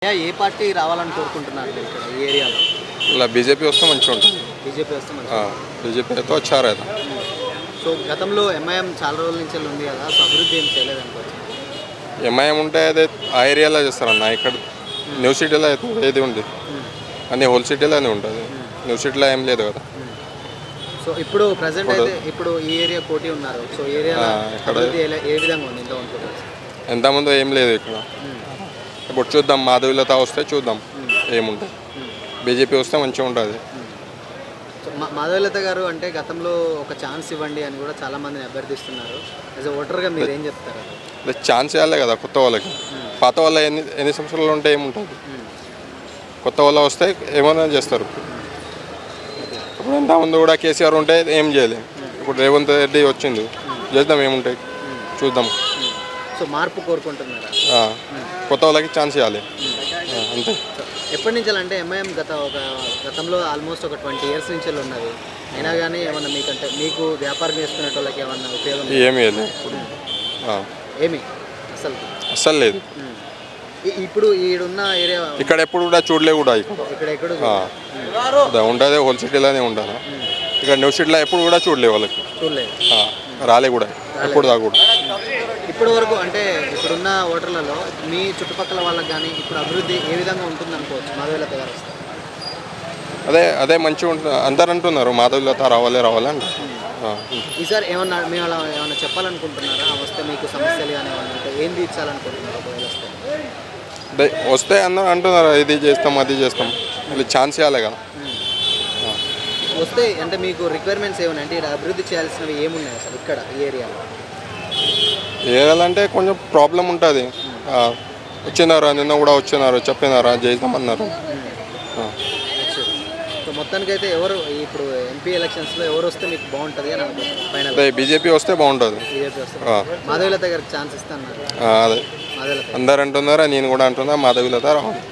ఏ party రావాలని కోరుకుంటున్నారు మీరు ఇక్కడ ఈ ఏరియాలో? ఇలా బీజేపీ వస్తే మంచిగా ఉంటుంది. బీజేపీ వస్తే మంచిది. బీజేపీ అయితే వచ్చారు కదా. సో గతంలో ఎంఐఎం చాలా రోజుల నుంచి ఉంది కదా, సో అభివృద్ధి ఏం చేయలేదు అనుకోవచ్చు. ఎంఐఎం ఉంటే అదే ఆ ఏరియాలో చేస్తారన్న. ఇక్కడ న్యూ సిటీలో అయితే ఏది ఉంది అన్నీ హోల్ సిటీలోనే ఉంటుంది. న్యూ సిటీలో ఏం లేదు కదా. సో ఇప్పుడు ప్రజెంట్ అయితే ఇప్పుడు ఈ ఏరియా పోటీ ఉన్నారు. సో ఏరియా ఏ విధంగా ఉంది ఎంత ఉంటుంది? ఎంతమందో ఏం లేదు ఇక్కడ. ఇప్పుడు చూద్దాం, మాధవీలత వస్తే చూద్దాం ఏముంటుంది. బీజేపీ వస్తే మంచిగా ఉంటుంది. మాధవీలత గారు అంటే గతంలో ఒక ఛాన్స్ ఇవ్వండి అని కూడా చాలా మందిని అభ్యర్థిస్తున్నారు. యాజ్ ఎ ఓటర్గా మీరు ఏం చెప్తారు? ఛాన్స్ ఇవ్వాలి కదా కొత్త వాళ్ళకి. పాత వాళ్ళ ఎన్ని సంవత్సరాలు ఉంటే ఏముంటుంది. కొత్త వాళ్ళు వస్తే ఏమైనా చేస్తారు. ఇప్పుడు ఎంతమంది కూడా కేసీఆర్ ఉంటే ఏం చేయలేదు. ఇప్పుడు రేవంత్ రెడ్డి వచ్చింది, చేద్దాం ఏముంటాయి చూద్దాం. సో మార్పు కోరుకుంటున్నారా? కొత్త వాళ్ళకి ఛాన్స్ ఇవ్వాలి అంతే. ఎప్పటి నుంచి అంటే ఎంఐఎం గతంలో ఆల్మోస్ట్ ఒక 20 years నుంచి ఉన్నది. అయినా కానీ ఏమన్నా మీకంటే మీకు వ్యాపారం చేసుకునే వాళ్ళకి ఏమన్నా ఉపయోగం? ఏమీ లేదు ఏమి అస్సలు లేదు. ఇప్పుడు ఈడున్న ఏరియా ఇక్కడ ఎప్పుడు కూడా చూడలే కూడా. ఇక్కడ ఎక్కడ ఉంటుంది హోల్ సిటీలోనే ఉండాలి. ఇక్కడ న్యూ సిటీలో ఎప్పుడు కూడా చూడలే వాళ్ళకి, చూడలేదు, రాలే కూడా ఎప్పుడు దాకా కూడా. ఇప్పటి వరకు అంటే ఇప్పుడున్న ఓటర్లలో మీ చుట్టుపక్కల వాళ్ళకి కానీ ఇప్పుడు అభివృద్ధి ఏ విధంగా ఉంటుంది అనుకోవచ్చు మాధవీలత గారు వస్తే? అదే మంచిగా ఉంటుంది. అందరు అంటున్నారు మాధవీలత రావాలి అంటే. ఈసారి ఏమన్నా మేము అలా ఏమన్నా చెప్పాలనుకుంటున్నారా? వస్తే మీకు సమస్యలు కానీ ఏమన్నా ఉంటే ఏం తీర్చాలనుకుంటున్నారు ఒకవేళ వస్తే? వస్తే అందరూ అంటున్నారు ఇది చేస్తాం అది చేస్తాం, మళ్ళీ ఛాన్స్ ఇవ్వాలి కదా. వస్తే అంటే మీకు రిక్వైర్మెంట్స్ ఏమన్నా అంటే ఇక్కడ అభివృద్ధి చేయాల్సినవి ఏమున్నాయి అసలు ఇక్కడ ఈ ఏరియాలో? ఏరియాలంటే కొంచెం ప్రాబ్లం ఉంటుంది. వచ్చినారా నిన్న కూడా వచ్చినారు, చెప్పినారా చేద్దామన్నారు. సో మొత్తానికి అయితే ఎవరు ఇప్పుడు ఎంపీ ఎలక్షన్స్లో ఎవరు వస్తే మీకు బాగుంటుంది అని అనుకుంటున్నారు? అదే బీజేపీ వస్తే బాగుంటుంది. బీజేపీ వస్తే మాధవీలత గారికి ఛాన్స్ ఇస్తున్నారు. అదే అందరు అంటున్నారా, నేను కూడా అంటున్నా మాధవీలత రావాలి.